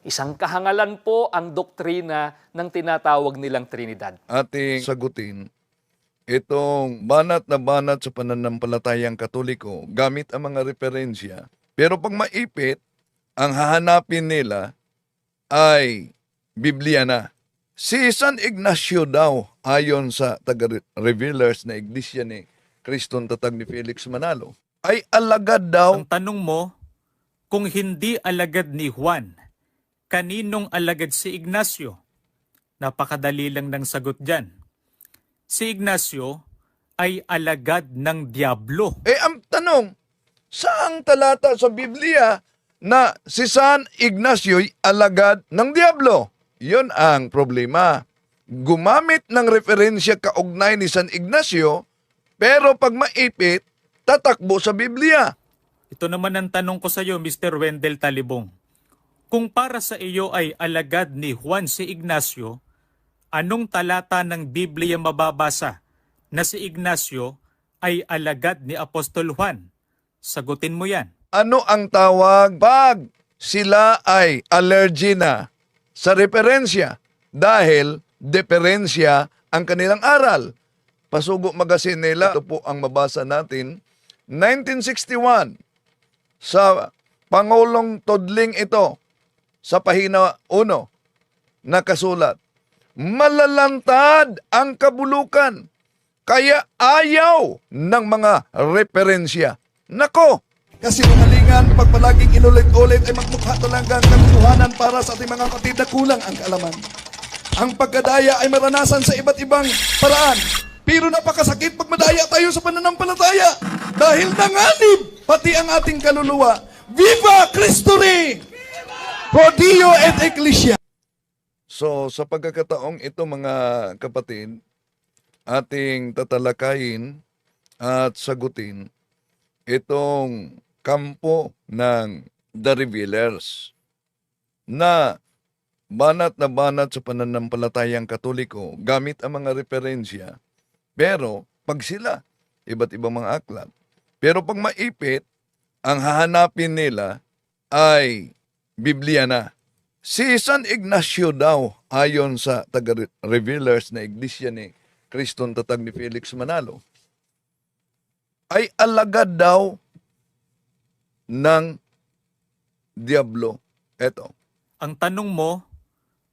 Isang kahangalan po ang doktrina ng tinatawag nilang Trinidad. Ating sagutin itong banat na banat sa pananampalatayang Katoliko gamit ang mga referensya. Pero pag maipit, ang hahanapin nila ay Biblia na. Si San Ignacio daw, ayon sa taga-revealers na iglesia ni Kristong Tatag ni Felix Manalo, ay alagad daw. Ang tanong mo, kung hindi alagad ni Juan, kaninong alagad si Ignacio? Napakadali lang ng sagot dyan. Si Ignacio ay alagad ng Diablo. Ang tanong, saang talata sa Biblia na si San Ignacio ay alagad ng Diablo? Yun ang problema. Gumamit ng referensya kaugnay ni San Ignacio, pero pag maipit, tatakbo sa Biblia. Ito naman ang tanong ko sa iyo, Mr. Wendell Talibong. Kung para sa iyo ay alagad ni Juan si Ignacio, anong talata ng Biblia mababasa na si Ignacio ay alagad ni Apostol Juan? Sagutin mo yan. Ano ang tawag pag sila ay allergy na sa referensya dahil deferensya ang kanilang aral? Pasugo Magazine nila, ito po ang mabasa natin, 1961, sa Pangulong Tudling ito, sa pahina 1, nakasulat, malalantad ang kabulukan, kaya ayaw ng mga referensya. Nako! Kasi kamalingan, pag palaging inulit-ulit ay magmukha talaga ang katotohanan para sa ating mga kapatid na kulang ang kaalaman. Ang pagkadaya ay maranasan sa iba't ibang paraan. Pero napakasakit pag madaya tayo sa pananampalataya dahil nanganib pati ang ating kaluluwa. Viva Cristo Rey! Pro Dio et Ecclesia. So, sa pagkakataong ito mga kapatid, ating tatalakayin at sagutin itong kampo ng The Revealers na banat sa pananampalatayang Katoliko gamit ang mga referensya. Pero pag sila, iba't ibang mga aklat. Pero pag maipit, ang hahanapin nila ay Biblia na. Si San Ignacio daw, ayon sa taga-revealers na iglesia ni Kristong Tatag ni Felix Manalo, ay alagad daw ng Diablo. Eto. Ang tanong mo,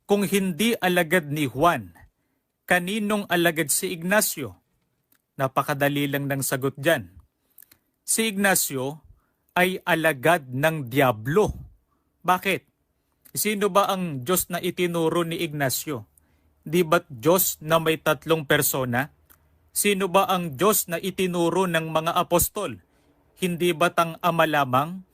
kung hindi alagad ni Juan, kaninong alagad si Ignacio? Napakadali lang ng sagot dyan. Si Ignacio ay alagad ng Diablo. Bakit? Sino ba ang Diyos na itinuro ni Ignacio? Di ba't Diyos na may tatlong persona? Sino ba ang Diyos na itinuro ng mga apostol? Hindi ba't ang Ama lamang?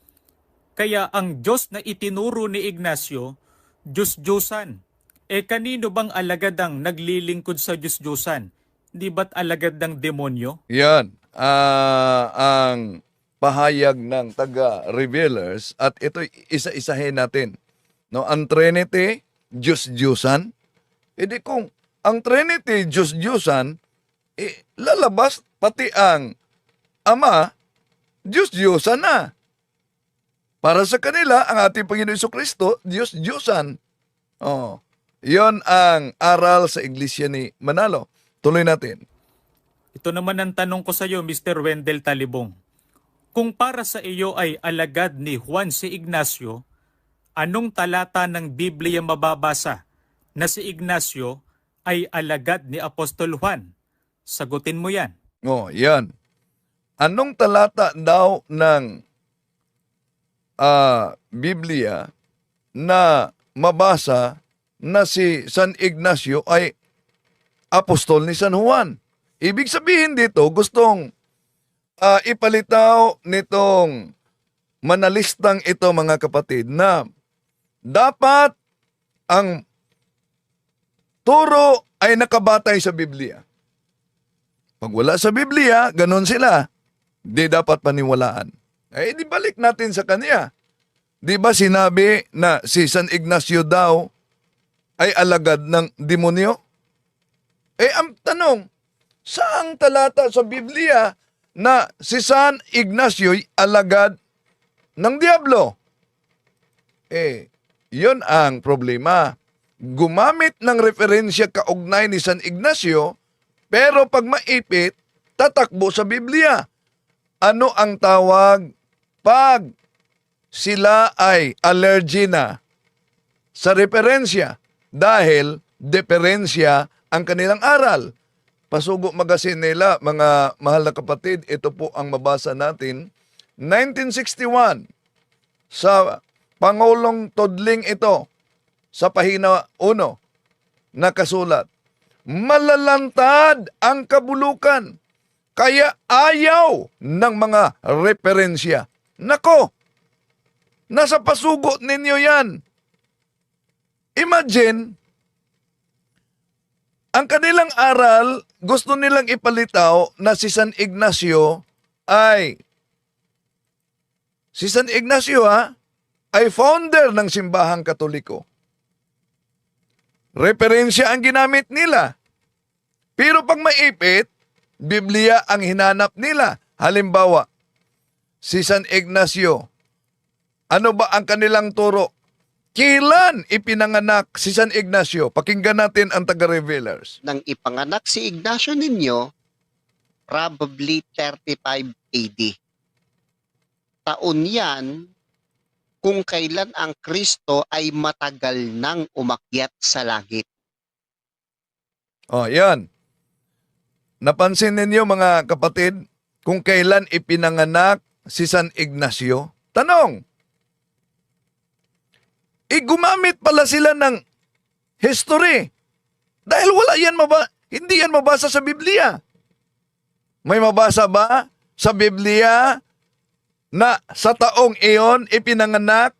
Kaya ang Diyos na itinuro ni Ignacio, Diyos-Diyosan. Kanino bang alagad ang naglilingkod sa Diyos-Diyosan? Di ba't alagad ng demonyo? Yan. Ang pahayag ng taga-revealers at ito isa-isahin natin. No, ang Trinity, Diyos-Diyosan. Di kung ang Trinity, Diyos-Diyosan, lalabas pati ang Ama, Diyos-Diyosan na. Para sa kanila, ang ating Panginoon Jesucristo, Diyos-Diyosan. Yon ang aral sa iglesia ni Manalo. Tuloy natin. Ito naman ang tanong ko sa iyo, Mr. Wendell Talibong. Kung para sa iyo ay alagad ni Juan si Ignacio, anong talata ng Biblia mababasa na si Ignacio ay alagad ni Apostol Juan? Sagutin mo yan. Yan. Anong talata daw ng Biblia na mabasa na si San Ignacio ay apostol ni San Juan? Ibig sabihin dito, gustong ipalitaw nitong manalistang ito mga kapatid na dapat ang turo ay nakabatay sa Biblia. Pag wala sa Biblia, ganun sila. Di dapat paniwalaan. Di balik natin sa kanya. Di ba sinabi na si San Ignacio daw ay alagad ng demonyo? Ang tanong, saang talata sa Biblia na si San Ignacio ay alagad ng Diablo? Yun ang problema. Gumamit ng referensya kaugnay ni San Ignacio, pero pag maipit, tatakbo sa Biblia. Ano ang tawag pag sila ay allergy na sa referensya dahil deferensya ang kanilang aral? Pasugo Magazine nila, mga mahal na kapatid, ito po ang mabasa natin. 1961, sa Pangulong Todling ito, sa pahina 1, nakasulat, malalantad ang kabulukan, kaya ayaw ng mga referensya. Nako, nasa pasugo ninyo yan. Imagine, ang kanilang aral, gusto nilang ipalitaw na si San Ignacio ay ay founder ng simbahang Katoliko. Referensya ang ginamit nila. Pero pag maipit, Biblia ang hinanap nila. Halimbawa, si San Ignacio, ano ba ang kanilang turo? Kailan ipinanganak si San Ignacio? Pakinggan natin ang taga-revealers. Nang ipanganak si Ignacio ninyo, probably 35 AD. Taon yan kung kailan ang Kristo ay matagal nang umakyat sa langit. Oh, yan. Napansin ninyo mga kapatid, kung kailan ipinanganak si San Ignacio? Tanong, gumamit pala sila ng history. Dahil hindi yan mabasa sa Biblia. May mabasa ba sa Biblia na sa taong iyon ipinanganak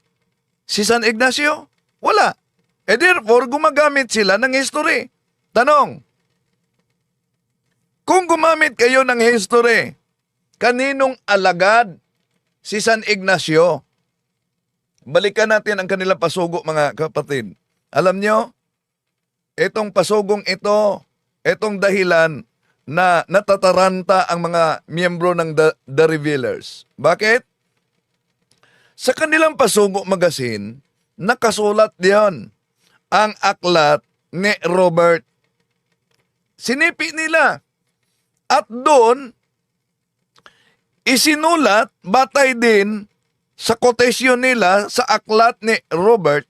si San Ignacio? Wala. Therefore, gumagamit sila ng history. Tanong, kung gumamit kayo ng history, kaninong alagad si San Ignacio? Balikan natin ang kanilang pasugo mga kapatid. Alam nyo, itong pasugong ito, itong dahilan na natataranta ang mga miyembro ng The Revealers. Bakit? Sa kanilang pasugo magazine, nakasulat diyon ang aklat ni Robert. Sinipi nila. At doon, isinulat, batay din sa quotation nila sa aklat ni Robert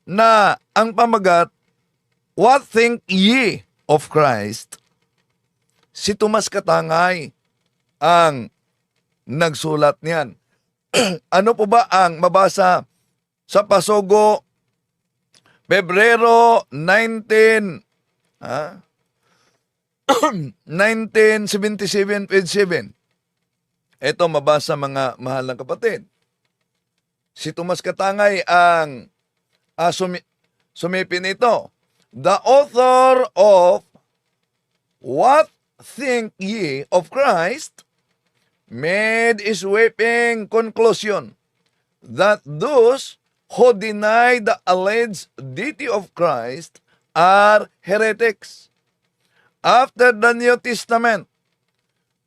na ang pamagat, What think ye of Christ? Si Tomas Katangay ang nagsulat niyan. Ano po ba ang mabasa sa pasugo Pebrero 1977, page 7. Ito mabasa mga mahal na kapatid. Si Tomas Katangay ang sumipin ito. The author of What Think Ye of Christ made a sweeping conclusion that those who deny the alleged deity of Christ are heretics. After the New Testament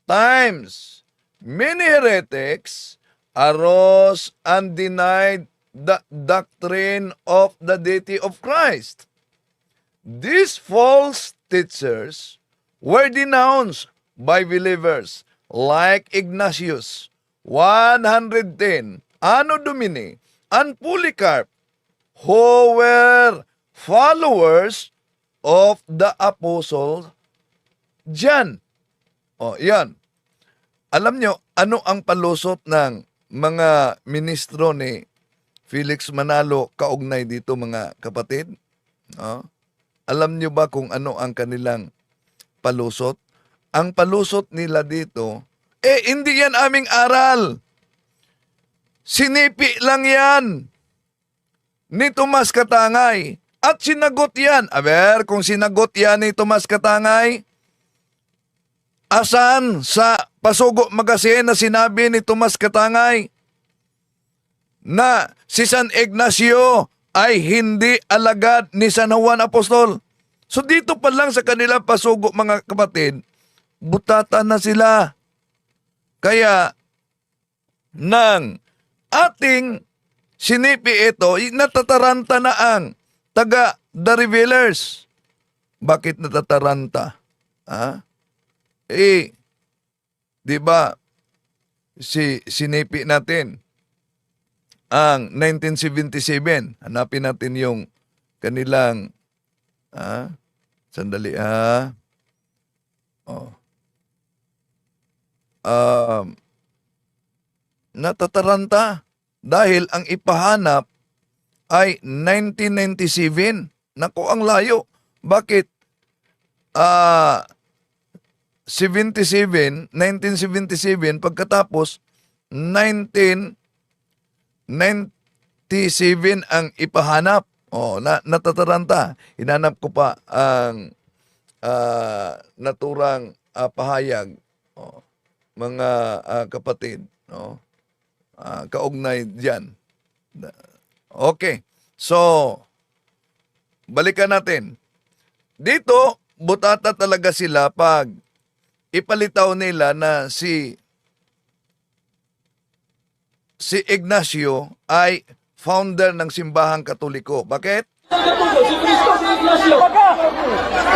times, many heretics arose and denied the doctrine of the deity of Christ. These false teachers were denounced by believers like Ignatius, 110, Anno Domini, and Polycarp, who were followers of the Apostle John. O, yan. Alam nyo, ano ang palusot ng mga ministro ni Felix Manalo kaugnay dito mga kapatid? O, alam nyo ba kung ano ang kanilang palusot? Ang palusot nila dito, hindi yan aming aral. Sinipi lang yan ni Tomas Katangay. At sinagot yan. Kung sinagot yan ni Tomas Katangay, asan sa Pasugo Magazine na sinabi ni Tomas Katangay na si San Ignacio ay hindi alagad ni San Juan Apostol? So dito pa lang sa kanilang pasugo mga kapatid, butata na sila. Kaya nang ating sinipi ito, natataranta na ang taga The Revealers. Bakit natataranta? Di ba, sinipi natin ang 1977. Hanapin natin yung kanilang, sandali, natataranta dahil ang ipahanap ay 1997. Naku, ang layo. Bakit? 1977, pagkatapos 1997 ang ipahanap. Natataranta. Hinanap ko pa ang naturang pahayag, mga kapatid, kaugnay diyan. Okay. So, balikan natin. Dito, butata talaga sila pag ipalitaw nila na si Ignacio ay founder ng simbahang Katoliko. Bakit? Si Cristo, si Ignacio.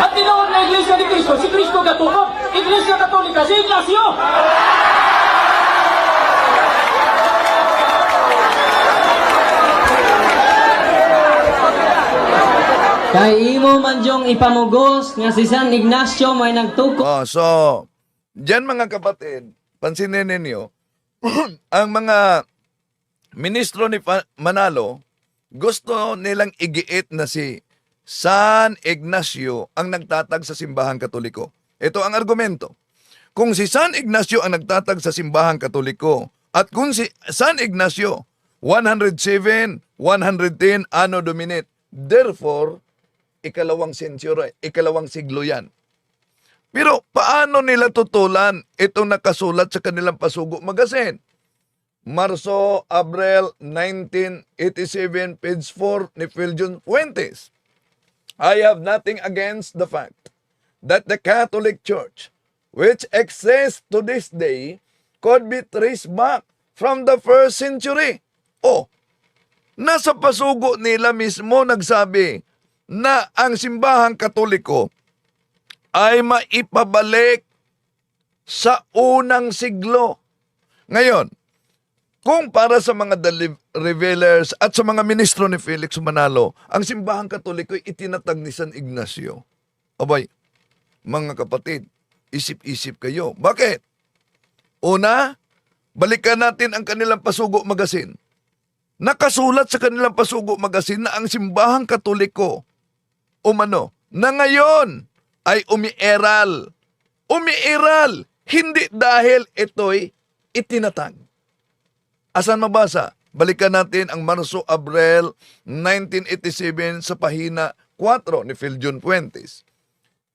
At tinawag na Iglesia ni Cristo, si Cristo Katuko. Iglesia Katolika, si Ignacio. Kay imo man dyong ipamugos nga si San Ignacio may nagtuko. So, diyan mga kapatid, pansinin ninyo, ang mga ministro ni Manalo, gusto nilang igiit na si San Ignacio ang nagtatag sa simbahang Katoliko. Ito ang argumento. Kung si San Ignacio ang nagtatag sa simbahang Katoliko at kung si San Ignacio 107, 110 Anno Domini, therefore, ikalawang siglo yan. Pero paano nila tutulan itong nakasulat sa kanilang Pasugo Magazine? Marso, Abril 1987, page 4 ni Philjon Fuentes. I have nothing against the fact that the Catholic Church, which exists to this day, could be traced back from the 1st century. Nasa pasugo nila mismo nagsabi na ang simbahang Katoliko ay maipabalik sa unang siglo. Ngayon, kung para sa mga revealers at sa mga ministro ni Felix Manalo, ang simbahang Katoliko ay itinatag ni San Ignacio. Abay, mga kapatid, isip-isip kayo. Bakit? Una, balikan natin ang kanilang Pasugo Magazine. Nakasulat sa kanilang Pasugo Magazine na ang simbahang Katoliko na ngayon ay umiiral. Umiiral, hindi dahil ito'y itinatag. Asan mabasa? Balikan natin ang Marso, Abril 1987 sa pahina 4 ni Philjon Fuentes.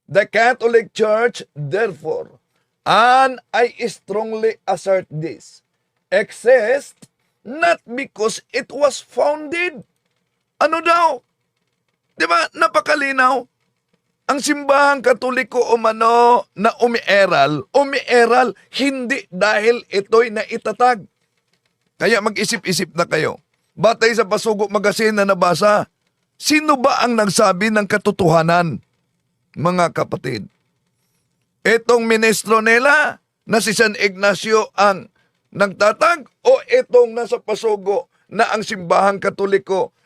The Catholic Church, therefore, and I strongly assert this, exists not because it was founded. Ano daw? Diba? Napakalinaw. Ang simbahang Katoliko na umiiral hindi dahil ito'y naitatag. Kaya mag-isip-isip na kayo. Batay sa Pasugo Magazine na nabasa, sino ba ang nagsabi ng katotohanan, mga kapatid? Itong ministro nila na si San Ignacio ang nagtatag o itong nasa Pasugo na ang simbahang Katoliko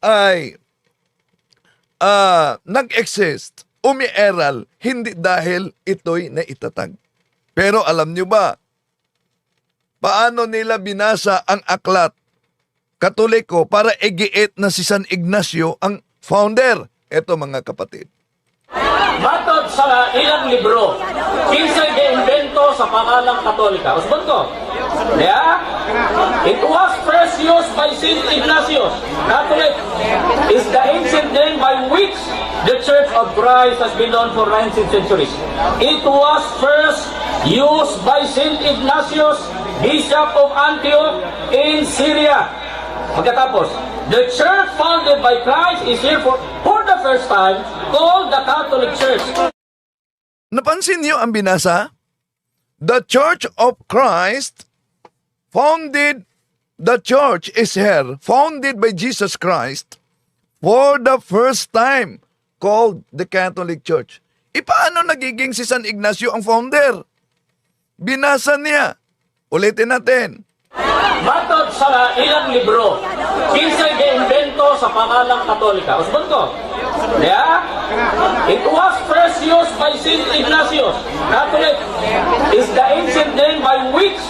ay nag-exist, umiiral, hindi dahil ito'y naitatag. Pero alam nyo ba, paano nila binasa ang aklat Katoliko para igiit na si San Ignacio ang founder? Ito mga kapatid. Matod sa ilang libro, kinsay gi-invento sa pangalang Katolika. Usbon ko. Yeah? It was first used by Saint Ignatius. Catholic is the ancient name by which the Church of Christ has been known for 19th centuries. It was first used by Saint Ignatius, Bishop of Antioch in Syria. Pagkatapos, the church founded by Christ is here for the first time called the Catholic Church. Napansin niyo ang binasa? The Church of Christ founded the church is here, founded by Jesus Christ for the first time, called the Catholic Church. Paano nagiging si San Ignacio ang founder? Binasa niya. Ulitin natin. Matod sa ilang libro, kinsay giimbento sa pangalang Katolika. Usbon ko. Yeah? It was first used by Saint Ignatius. Catholic is the ancient name by which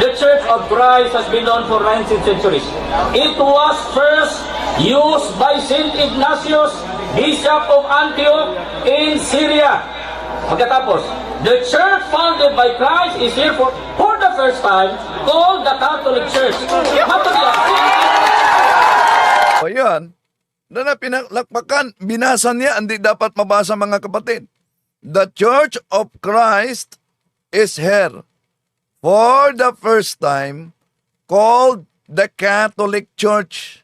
the Church of Christ has been known for 19 centuries. It was first used by Saint Ignatius, Bishop of Antioch in Syria. Pagkatapos, the church founded by Christ is here for the first time called the Catholic Church. Matod yan. O yan, na pinalakpakan, binasa niya, hindi dapat mabasa mga kapatid. The Church of Christ is here for the first time called the Catholic Church.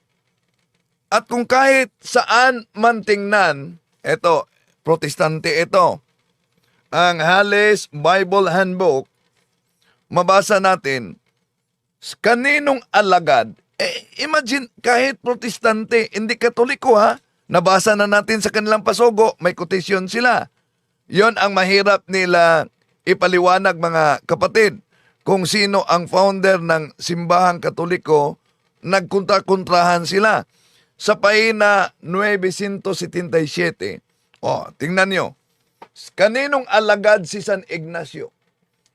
At kung kahit saan man tingnan, ito, protestante ito, ang Halles Bible Handbook, mabasa natin, kaninong alagad, imagine, kahit protestante, hindi katoliko ha, nabasa na natin sa kanilang pasugo, may quotation sila. Yon ang mahirap nila ipaliwanag mga kapatid. Kung sino ang founder ng simbahang katoliko, nagkontra-kontrahan sila. Sa pahina 977, tingnan nyo, kaninong alagad si San Ignacio?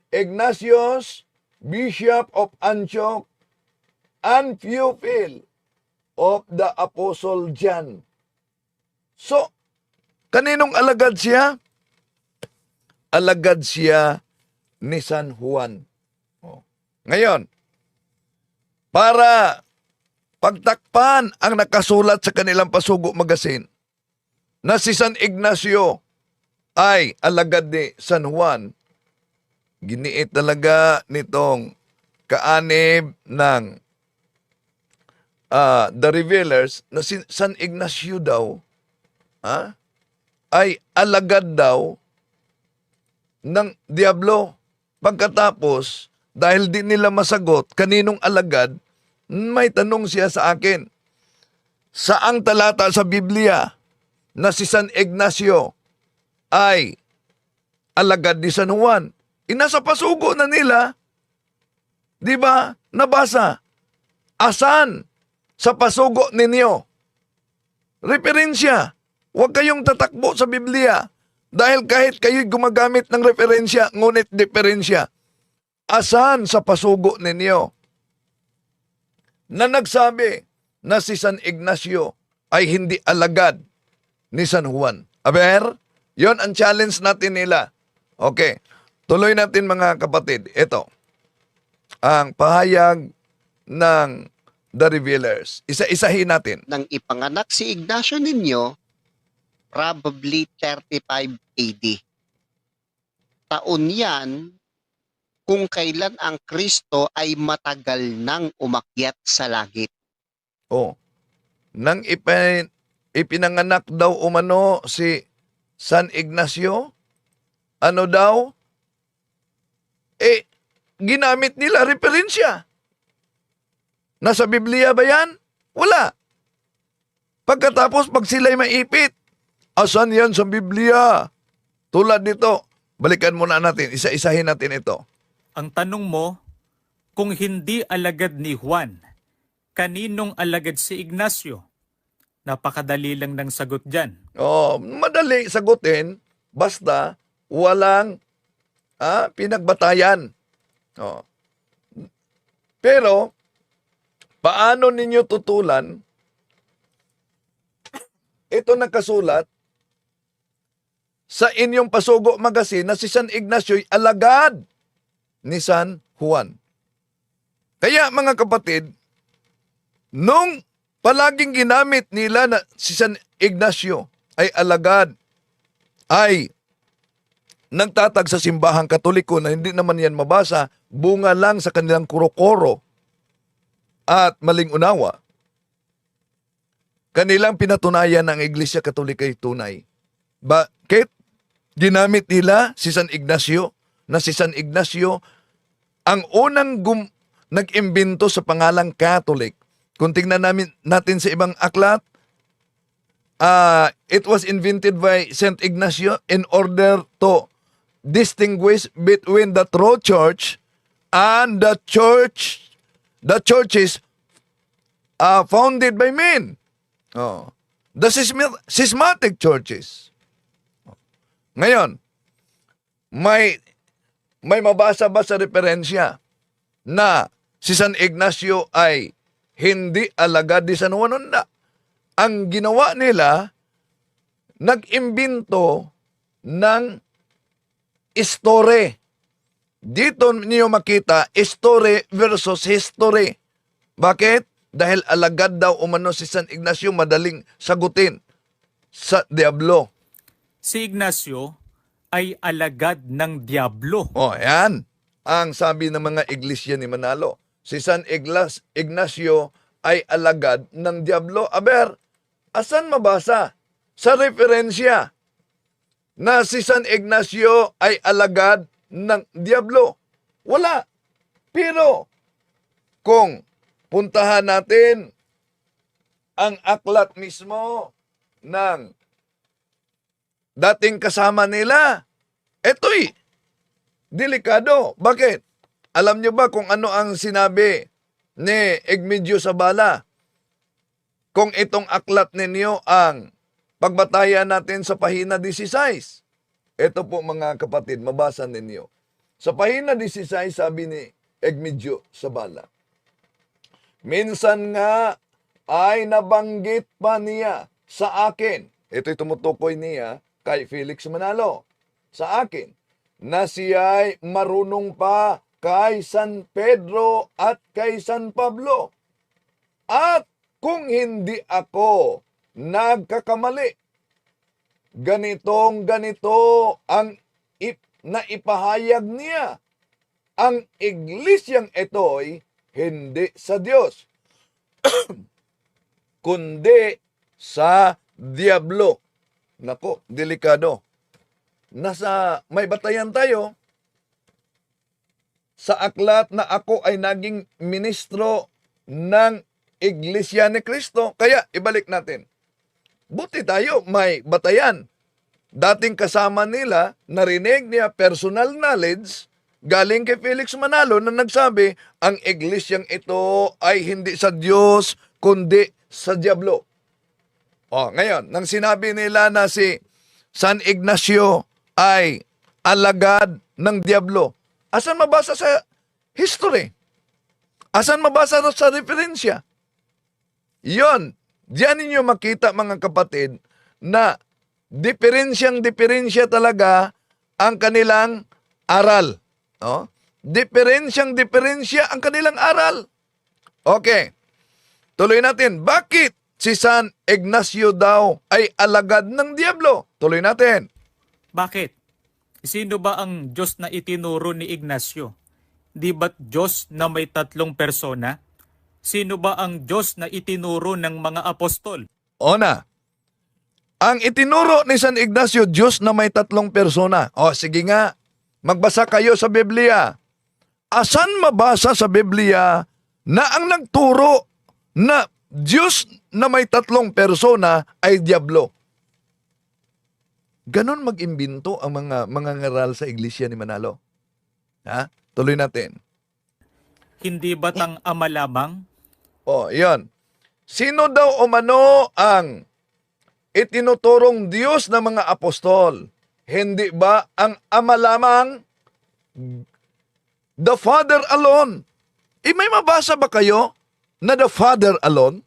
Ignatius, Bishop of Antioch, and pupil of the Apostle John. So, kaninong alagad siya? Alagad siya ni San Juan. Ngayon, para pagtakpan ang nakasulat sa kanilang pasugo magazine na si San Ignacio ay alagad ni San Juan, giniit talaga nitong kaanib ng The Revealers na si San Ignacio daw ay alagad daw ng Diablo. Pagkatapos, dahil di nila masagot kaninong alagad, may tanong siya sa akin, saang talata sa Biblia na si San Ignacio ay alagad ni San Juan? Inasa pasugo na nila, di ba? Nabasa. Asan sa pasugo ninyo? Referensya. Huwag kayong tatakbo sa Biblia. Dahil kahit kayo'y gumagamit ng referensya, ngunit diferensya. Asan sa pasugo ninyo na nagsabi na si San Ignacio ay hindi alagad ni San Juan? Aber, yon ang challenge natin nila. Okay, tuloy natin mga kapatid. Ito, ang pahayag ng The Revealers. Isa-isahin natin. Nang ipanganak si Ignacio ninyo, probably 35 AD. Taon yan kung kailan ang Kristo ay matagal nang umakyat sa langit. Nang ipinanganak daw umano si San Ignacio, ano daw? Ginamit nila referensya. Nasa Biblia ba yan? Wala. Pagkatapos, pag sila'y maipit, asan yan sa Biblia? Tulad nito, balikan muna natin, isa-isahin natin ito. Ang tanong mo, kung hindi alagad ni Juan, kaninong alagad si Ignacio? Napakadali lang ng sagot dyan. Madali sagutin, basta walang pinagbatayan. Pero, paano ninyo tutulan? Ito nakasulat sa inyong pasugo magazine na si San Ignacio ay alagad ni San Juan. Kaya mga kapatid, nung palaging ginamit nila na si San Ignacio ay alagad, ay nagtatag sa simbahang Katoliko na hindi naman yan mabasa, bunga lang sa kanilang kuro-koro at maling unawa, kanilang pinatunayan ng Iglesia Katolika ay tunay. Bakit ginamit nila si San Ignacio? Na si San Ignacio ang unang nag-imbento sa pangalang Catholic. Kung tingnan natin sa ibang aklat, it was invented by St. Ignacio in order to distinguish between the true church and the churches founded by men. Oh. The schismatic churches. Ngayon, may mabasa ba sa referensya na si San Ignacio ay hindi alagad di San Juan? Onda. Ang ginawa nila, nag-imbento ng istore. Dito niyo makita, istore versus history. Bakit? Dahil alagad daw umano si San Ignacio, madaling sagutin sa Diablo. Si Ignacio ay alagad ng Diablo. O, yan. Ang sabi ng mga iglesia ni Manalo. Si San Ignacio ay alagad ng Diablo. Aber, asan mabasa? Sa referensya na si San Ignacio ay alagad ng Diablo. Wala. Pero, kung puntahan natin ang aklat mismo ng dating kasama nila, eto'y delikado. Bakit? Alam nyo ba kung ano ang sinabi ni Egmedio Sabala? Kung itong aklat ninyo ang pagbatayan natin sa pahina 16. Ito po mga kapatid, mabasa ninyo. Sa pahina 16, sabi ni Egmedio Sabala, minsan nga ay nabanggit pa niya sa akin, ito'y tumutukoy niya kay Felix Manalo, sa akin, na siya'y marunong pa kay San Pedro at kay San Pablo. At kung hindi ako nagkakamali, ganito ang naipahayag niya. Ang iglesyang ito'y hindi sa Diyos, kundi sa Diablo. Nako, delikado. May batayan tayo sa aklat na ako ay naging ministro ng Iglesia ni Cristo. Kaya, ibalik natin. Buti tayo, may batayan. Dating kasama nila, narinig niya personal knowledge galing kay Felix Manalo na nagsabi, ang iglesyang ito ay hindi sa Diyos, kundi sa Diablo. O, ngayon, nang sinabi nila na si San Ignacio ay alagad ng Diablo, asan mabasa sa history? Asan mabasa sa referensya? Yon, diyan ninyo makita mga kapatid na diferensya talaga ang kanilang aral. No? Diferensya ang kanilang aral. Okay, tuloy natin. Bakit si San Ignacio daw ay alagad ng Diablo? Tuloy natin. Bakit? Sino ba ang Diyos na itinuro ni Ignacio? Di ba't Diyos na may tatlong persona? Sino ba ang Diyos na itinuro ng mga apostol? Ona, ang itinuro ni San Ignacio, Diyos na may tatlong persona. O, sige nga, magbasa kayo sa Biblia. Asan mabasa sa Biblia na ang nagturo na Diyos na may tatlong persona ay Diablo? Ganon mag-imbento ang mga ngaral sa iglesia ni Manalo. Ha? Tuloy natin. Hindi ba't ang Ama lamang? O, yon. Sino daw umano ang itinuturong Diyos ng mga apostol? Hindi ba ang Ama lamang? The Father alone. May mabasa ba kayo na the Father alone?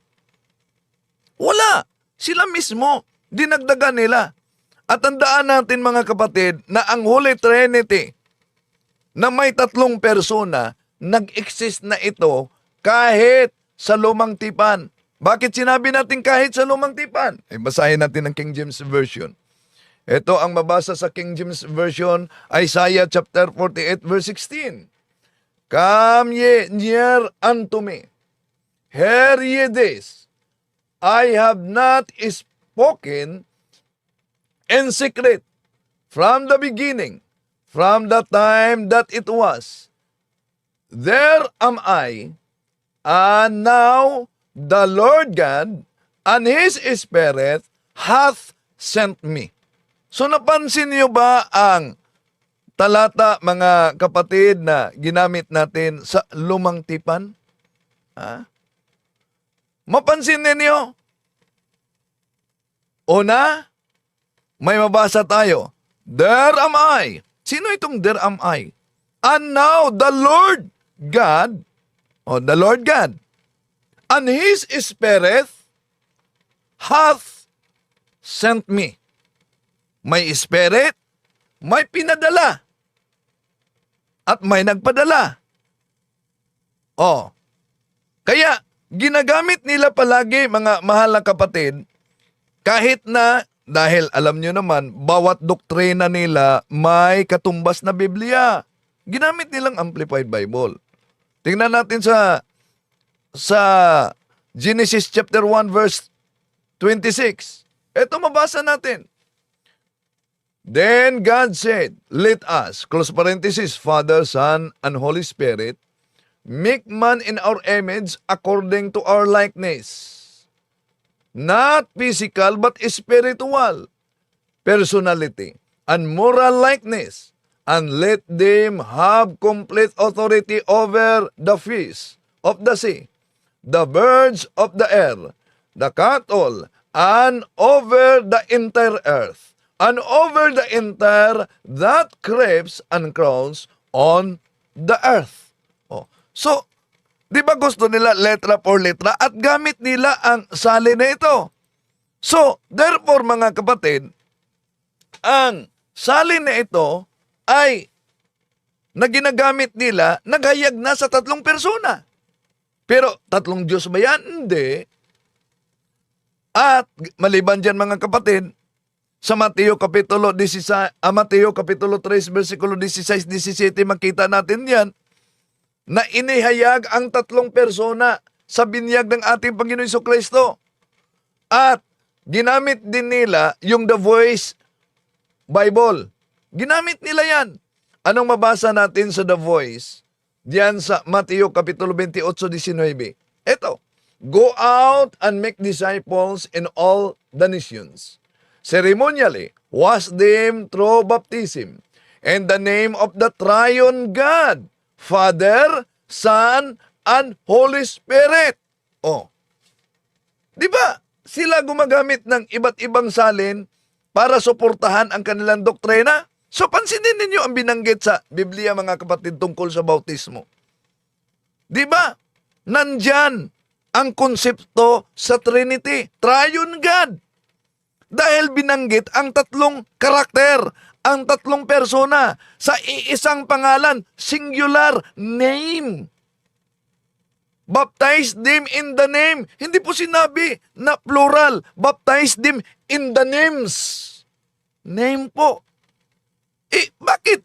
Wala. Sila mismo. Dinagdagan nila. At tandaan natin mga kapatid na ang Holy Trinity na may tatlong persona, nag-exist na ito kahit sa lumang tipan. Bakit sinabi natin kahit sa lumang tipan? Basahin natin ang King James Version. Ito ang mabasa sa King James Version, Isaiah chapter 48 verse 16. Come ye near unto me. Hear ye this. I have not spoken in secret from the beginning, from the time that it was. there am I, and now the Lord God and His Spirit hath sent me. So napansin niyo ba ang talata, mga kapatid, na ginamit natin sa lumang tipan? Ha? Mapansin ninyo? Una, may mabasa tayo. There am I. Sino itong there am I? And now the Lord God, the Lord God, and His Spirit hath sent me. May Spirit, may pinadala, at may nagpadala. Kaya ginagamit nila palagi, mga mahal na kapatid, kahit na, dahil alam nyo naman, bawat doktrina nila may katumbas na Biblia. Ginamit nilang Amplified Bible. Tingnan natin sa Genesis chapter 1 verse 26. Ito mabasa natin. Then God said, let us, close parenthesis, Father, Son, and Holy Spirit, make man in our image according to our likeness. Not physical but spiritual, personality, and moral likeness, and let them have complete authority over the fish of the sea, the birds of the air, the cattle, and over the entire earth, and over the entire that creeps and crawls on the earth. So, di ba gusto nila letra for letra at gamit nila ang salin na ito? So, therefore mga kapatid, ang salin na ito ay na ginagamit nila, naghayag na sa 3 persona. Pero 3 Diyos ba yan? Hindi. At maliban dyan mga kapatid, sa Mateo Kapitulo 3, versikulo 16-17, makita natin yan, na inihayag ang 3 persona sa binyag ng ating Panginoon Jesucristo. At ginamit din nila yung The Voice Bible. Ginamit nila yan. Anong mabasa natin sa The Voice? Diyan sa Mateo Kapitulo 28-19. Ito, go out and make disciples in all the nations, ceremonially wash them through baptism in the name of the triune God, Father, Son, and Holy Spirit. Di ba? Sila gumagamit ng iba't ibang salin para suportahan ang kanilang doktrina. So pansinin ninyo ang binanggit sa Biblia, mga kapatid, tungkol sa bautismo. Di ba? Nandyan ang konsepto sa Trinity, Triune God. Dahil binanggit ang 3 karakter, ang 3 persona sa iisang pangalan, singular name. Baptize them in the name. Hindi po sinabi na plural. Baptize them in the names. Name po. Bakit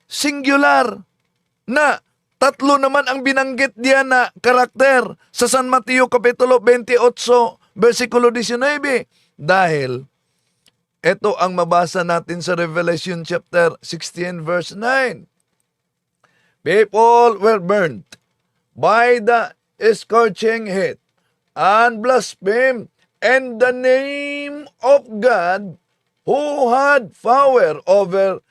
singular na 3 naman ang binanggit diyan na karakter sa San Mateo Kapitulo 28, versikulo 19? Dahil ito ang mabasa natin sa Revelation chapter 16 verse 9. People were burnt by the scorching heat and blasphemed in the name of God who had power over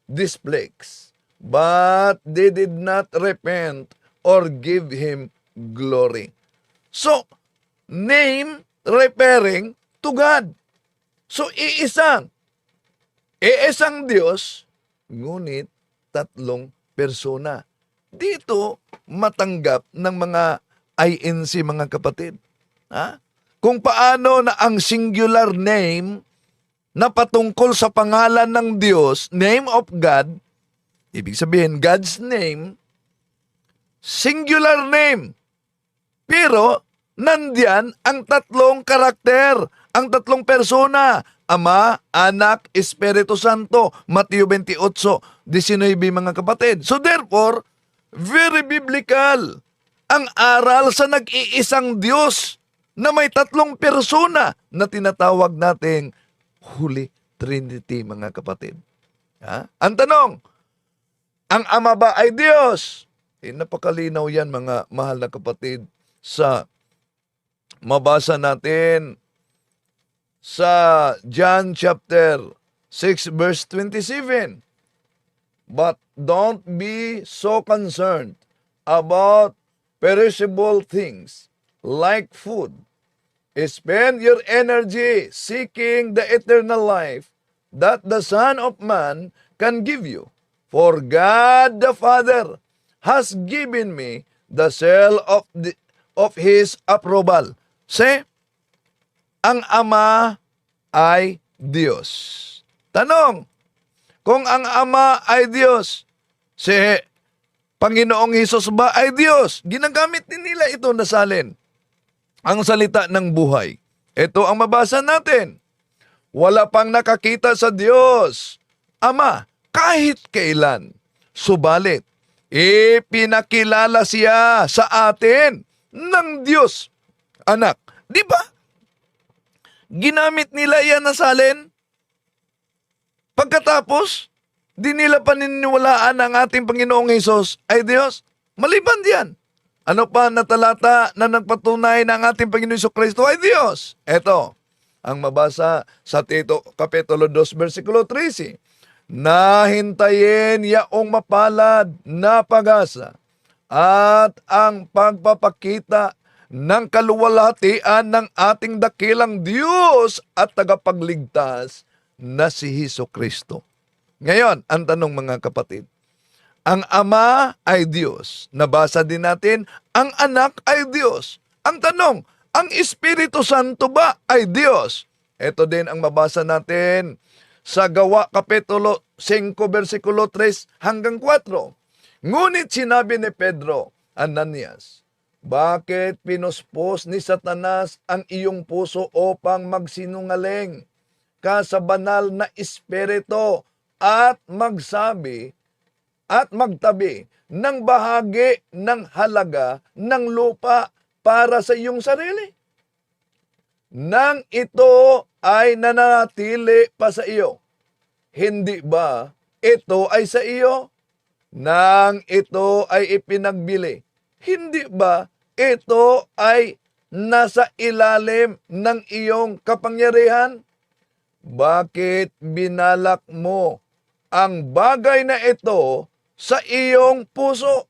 these plagues. But they did not repent or give Him glory. So, name referring to God. So, iisang Diyos, ngunit 3 persona. Dito, matanggap ng mga INC, mga kapatid. Kung paano na ang singular name na patungkol sa pangalan ng Diyos, name of God, ibig sabihin, God's name, singular name. Pero, nandyan ang 3 karakter, ang 3 persona, Ama, Anak, Espiritu Santo, Mateo 28:19, mga kapatid. So therefore, very biblical ang aral sa nag-iisang Diyos na may 3 persona na tinatawag nating Holy Trinity, mga kapatid. Ang tanong, ang Ama ba ay Diyos? Napakalinaw yan mga mahal na kapatid sa mabasa natin sa John chapter 6 verse 27. But don't be so concerned about perishable things like food. Spend your energy seeking the eternal life that the Son of Man can give you. For God the Father has given me the seal of His approval. See, ang Ama ay Diyos. Tanong, kung ang Ama ay Diyos, si Panginoong Hesus ba ay Diyos? Ginagamit din nila ito na salin. Ang salita ng buhay. Ito ang mabasa natin. Wala pang nakakita sa Diyos, Ama, kahit kailan. Subalit, ipinakilala siya sa atin ng Diyos, Anak. Di ba? Ginamit nila yan na salin. Pagkatapos, di nila paniniwalaan ang ating Panginoong Hesus ay Diyos. Maliban diyan. Ano pa na talata na nagpatunay na ang ating Panginoong Jesucristo ay Diyos? Ito, ang mabasa sa Tito Kapitulo 2, versikulo 13. Nahintayin yaong mapalad na pag-asa at ang pagpapakita ng kaluwalhatian ng ating dakilang Diyos at tagapagligtas na si Jesucristo. Ngayon, ang tanong mga kapatid, ang Ama ay Diyos. Nabasa din natin, ang Anak ay Diyos. Ang tanong, ang Espiritu Santo ba ay Diyos? Ito din ang mabasa natin sa Gawa Kapitulo 5, versikulo 3 hanggang 4. Ngunit sinabi ni Pedro, Ananias, bakit pinuspos ni Satanas ang iyong puso upang magsinungaling ka sa banal na espiritu at magsabi at magtabi ng bahagi ng halaga ng lupa para sa iyong sarili? Nang ito ay nanatili pa sa iyo, hindi ba ito ay sa iyo? Nang ito ay ipinagbili, hindi ba ito ay nasa ilalim ng iyong kapangyarihan? Bakit binalak mo ang bagay na ito sa iyong puso?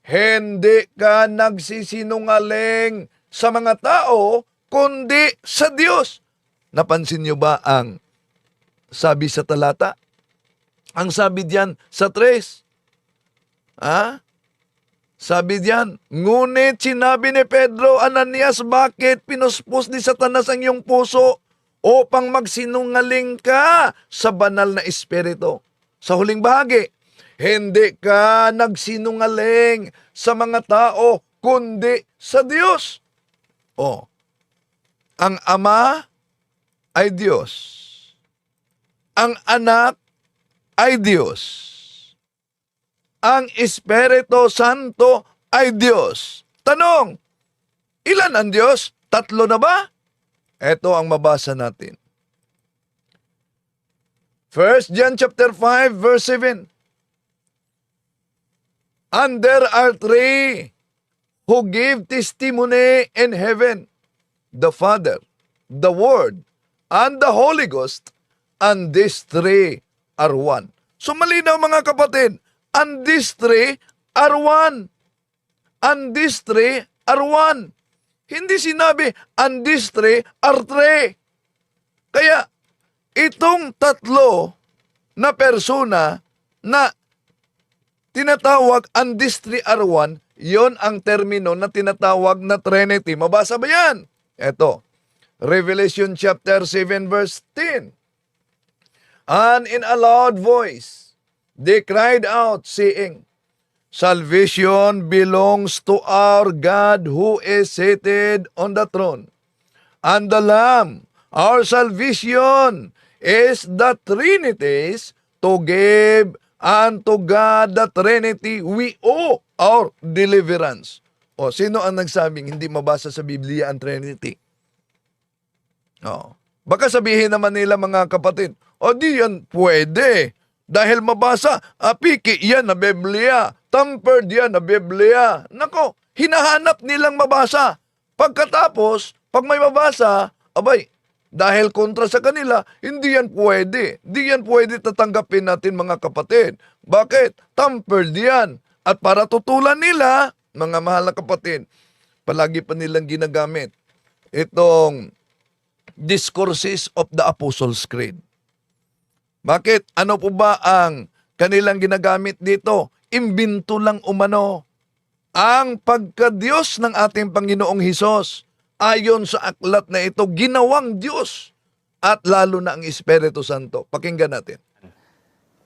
Hindi ka nagsisinungaling sa mga tao, kundi sa Diyos. Napansin niyo ba ang sabi sa talata? Ang sabi diyan sa 3. Sabi diyan, ngunit sinabi ni Pedro, Ananias, bakit pinuspos ni Satanas ang iyong puso upang magsinungaling ka sa banal na espiritu? Sa huling bahagi, hindi ka nagsinungaling sa mga tao, kundi sa Diyos. Ang Ama ay Diyos. Ang Anak ay Diyos. Ang Espiritu Santo ay Diyos. Tanong, ilan ang Diyos? 3 na ba? Ito ang mabasa natin. 1 John chapter 5 verse 7. And there are 3 who give testimony in heaven, the Father, the Word, and the Holy Ghost, and these 3 are one. So malinaw mga kapatid, and these 3 are one. And these 3 are one. Hindi sinabi, and these 3 are 3. Kaya, itong 3 na persona na tinatawag, and these 3 are one, yon ang termino na tinatawag na Trinity. Mabasa ba yan? Ito, Revelation chapter 7 verse 10. And in a loud voice, they cried out, saying, Salvation belongs to our God who is seated on the throne, and the Lamb. Our salvation is the Trinity's, to give unto God the Trinity we owe our deliverance. Sino ang nagsabing hindi mabasa sa Biblia ang Trinity? Baka sabihin naman nila mga kapatid, di yan pwede. Dahil mabasa, piki yan na Biblia. tampered yan na Biblia. Nako, hinahanap nilang mabasa. Pagkatapos, pag may mabasa, abay, dahil kontra sa kanila, hindi yan pwede. Hindi yan pwede tatanggapin natin mga kapatid. Bakit? Tampered yan. At para tutulan nila, mga mahal na kapatid, palagi pa nilang ginagamit itong Discourses of the Apostles' Creed. Bakit? Ano po ba ang kanilang ginagamit dito? Imbento lang umano ang pagka-Diyos ng ating Panginoong Hesus. Ayon sa aklat na ito, ginawang Diyos at lalo na ang Espiritu Santo. Pakinggan natin.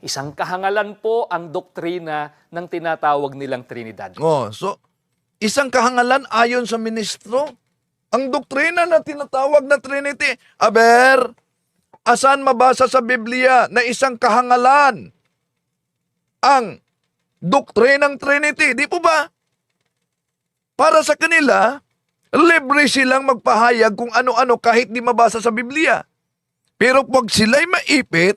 Isang kahangalan po ang doktrina ng tinatawag nilang Trinidad. So, isang kahangalan ayon sa ministro, ang doktrina na tinatawag na Trinity. Aber, asan mabasa sa Biblia na isang kahangalan ang doktrinang Trinity? Di po ba? Para sa kanila, libre silang magpahayag kung ano-ano kahit di mabasa sa Biblia. Pero pag sila'y maipit,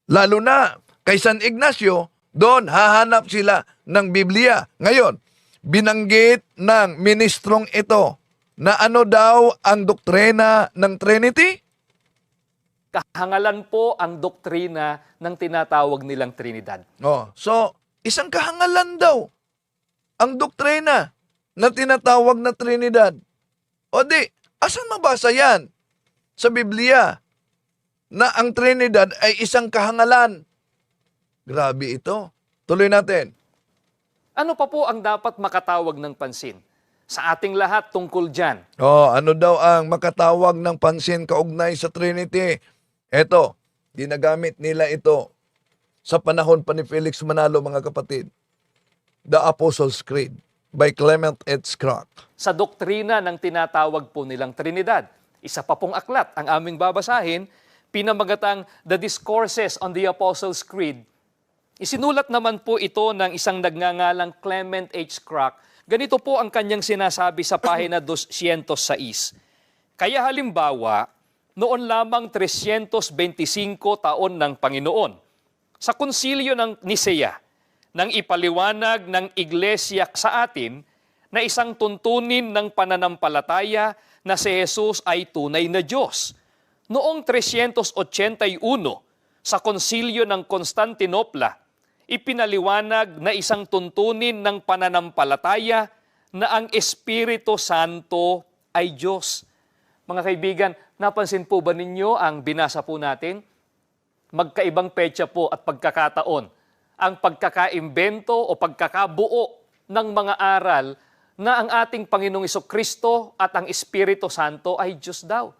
lalo na kay San Ignacio, doon hahanap sila ng Biblia. Ngayon, binanggit ng ministrong ito na ano daw ang doktrina ng Trinity? Kahangalan po ang doktrina ng tinatawag nilang Trinidad. So, isang kahangalan daw ang doktrina na tinatawag na Trinidad. O di, asan mabasa yan sa Biblia na ang Trinidad ay isang kahangalan? Grabe ito. Tuloy natin. Ano pa po ang dapat makatawag ng pansin sa ating lahat tungkol dyan? Ano daw ang makatawag ng pansin kaugnay sa Trinity? Eto, ginagamit nila ito sa panahon pa ni Felix Manalo, mga kapatid. The Apostles' Creed by Clement H. Crack. Sa doktrina ng tinatawag po nilang Trinidad, isa pa pong aklat ang aming babasahin, pinamagatang The Discourses on the Apostles' Creed. Isinulat naman po ito ng isang nagngangalang Clement H. Crack. Ganito po ang kanyang sinasabi sa pahina 206. Kaya halimbawa, noon lamang 325 taon ng Panginoon, sa konsilyo ng Nisea, nang ipaliwanag ng Iglesia sa atin na isang tuntunin ng pananampalataya na si Jesus ay tunay na Diyos. Noong 381, sa konsilyo ng Constantinopla, ipinaliwanag na isang tuntunin ng pananampalataya na ang Espiritu Santo ay Diyos. Mga kaibigan, napansin po ba ninyo ang binasa po natin? Magkaibang petsa po at pagkakataon ang pagkakaimbento o pagkakabuo ng mga aral na ang ating Panginoong Jesucristo at ang Espiritu Santo ay Diyos daw.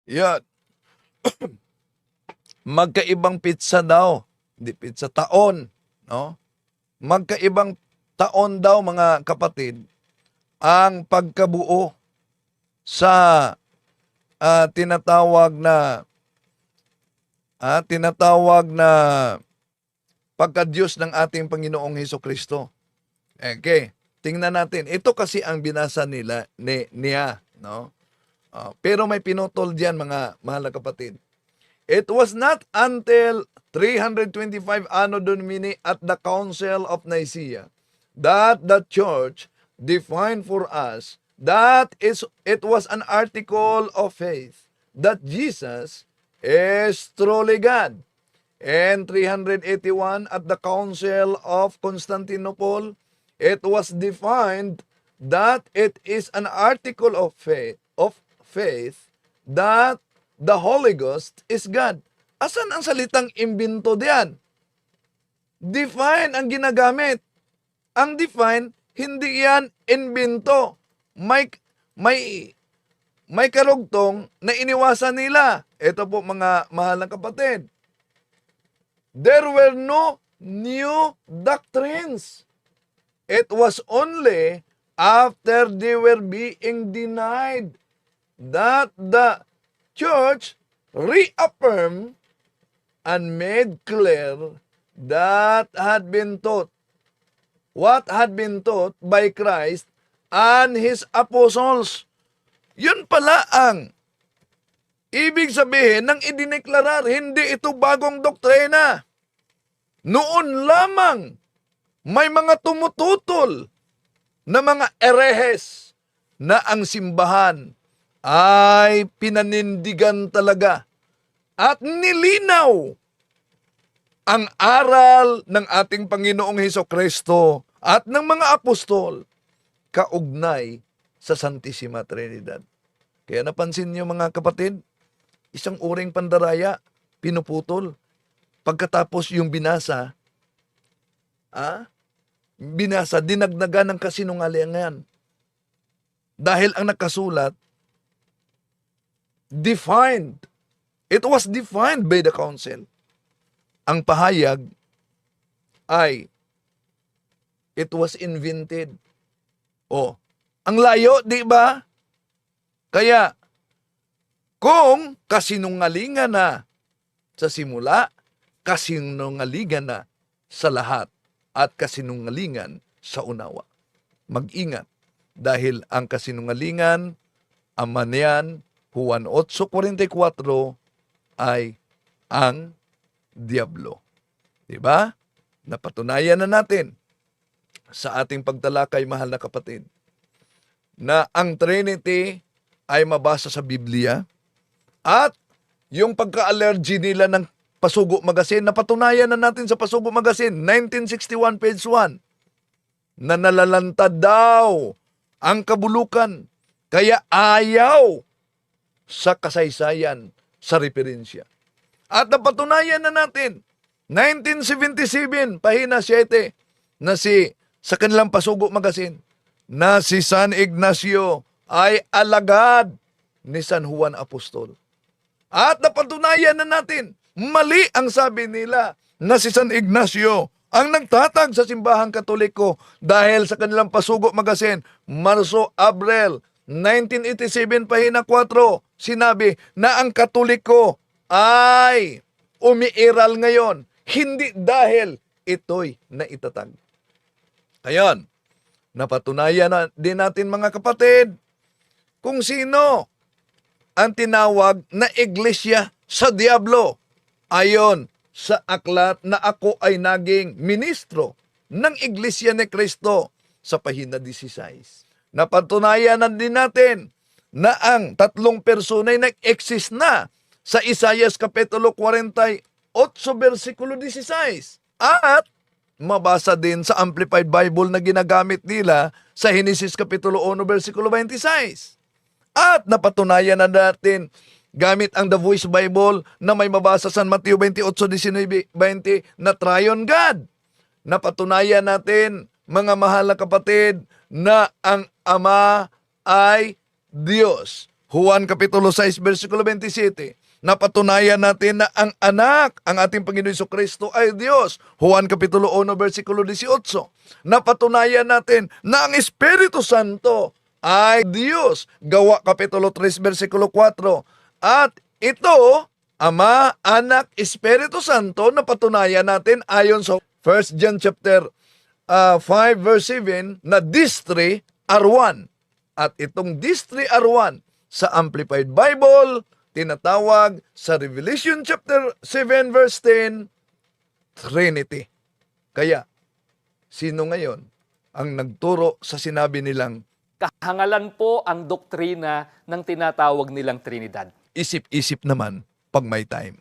Yan. Magkaibang pizza daw. Hindi pizza, taon. No? Magkaibang taon daw, mga kapatid, ang pagkabuo sa tinatawag na pagka-Diyos ng ating Panginoong Hesukristo. Okay, tingnan natin. Ito kasi ang binasa nila niya, no? Pero may pinutol diyan, mga mahal na kapatid. It was not until 325 Anno Domini at the Council of Nicaea that the Church defined for us that it was an article of faith that Jesus is truly God. And 381 at the Council of Constantinople, it was defined that it is an article of faith that the Holy Ghost is God. Asan ang salitang imbento diyan? Define ang ginagamit. Ang define, hindi yan imbento. May karugtong na iniwasan nila. Ito po, mga mahal na kapatid. There were no new doctrines. It was only after they were being denied that the church reaffirmed and made clear that had been taught, what had been taught by Christ and His apostles. Yun pala ang ibig sabihin ng idineklarar, hindi ito bagong doktrina. Noon lamang, may mga tumututol na mga erehes na ang simbahan ay pinanindigan talaga at nilinaw ang aral ng ating Panginoong Hesukristo at ng mga apostol kaugnay sa Santissima Trinidad. Kaya napansin niyo mga kapatid, isang uring pandaraya, pinuputol. Pagkatapos yung binasa, dinagdagan ng kasinungalingan. Dahil ang nakasulat, defined. It was defined by the council. Ang pahayag ay, it was invented. Ang layo, di ba? Kaya, kung kasinungalingan na sa simula, kasinungalingan na sa lahat, at kasinungalingan sa unawa. Mag-ingat, dahil ang kasinungalingan, ama niyan, Juan 8:44, ay ang Diablo. Diba? Napatunayan na natin sa ating pagtalakay, mahal na kapatid, na ang Trinity ay mabasa sa Biblia at yung pagka-allergy nila ng Pasugo Magazine, napatunayan na natin sa Pasugo Magazine, 1961 page 1, na nalalantad daw ang kabulukan kaya ayaw sa kasaysayan sa referensya. At napatunayan na natin, 1977, pahina 7, na sa kanilang Pasugo Magazine, na si San Ignacio ay alagad ni San Juan Apostol. At napatunayan na natin, mali ang sabi nila na si San Ignacio ang nagtatag sa simbahang Katoliko dahil sa kanilang Pasugo Magazine, Marso-Abril 1987, pahina 4, sinabi na ang Katoliko ay umiiral ngayon, hindi dahil ito'y naitatag. Ayan, napatunayan na din natin mga kapatid kung sino ang tinawag na iglesia sa Diablo ayon sa aklat na ako ay naging ministro ng Iglesia ni Cristo sa pahina 16. Napatunayan na din natin na ang tatlong personay nag-exist na sa Isaias Kapitulo 48, versikulo 16. At mabasa din sa Amplified Bible na ginagamit nila sa Genesis Kapitulo 1, versikulo 26. At napatunayan na natin gamit ang The Voice Bible na may mabasa sa Mateo 28:19-20 na Triune God. Napatunayan natin, mga mahal na kapatid, na ang Ama ay Diyos. Juan Kapitulo 6, versikulo 27. Napatunayan natin na ang anak, ang ating Panginoon Jesucristo ay Diyos. Juan Kapitulo 1, versikulo 18. Napatunayan natin na ang Espiritu Santo ay Diyos. Gawa Kapitulo 3, versikulo 4. At ito, Ama, Anak, Espiritu Santo, napatunayan natin ayon sa 1 John chapter 5, verse 7, na these three are one. At itong these three are one sa Amplified Bible, tinatawag sa Revelation chapter 7 verse 10, Trinity. Kaya, sino ngayon ang nagturo sa sinabi nilang Kahangalan po ang doktrina ng tinatawag nilang Trinidad. isip-isip naman pag may time?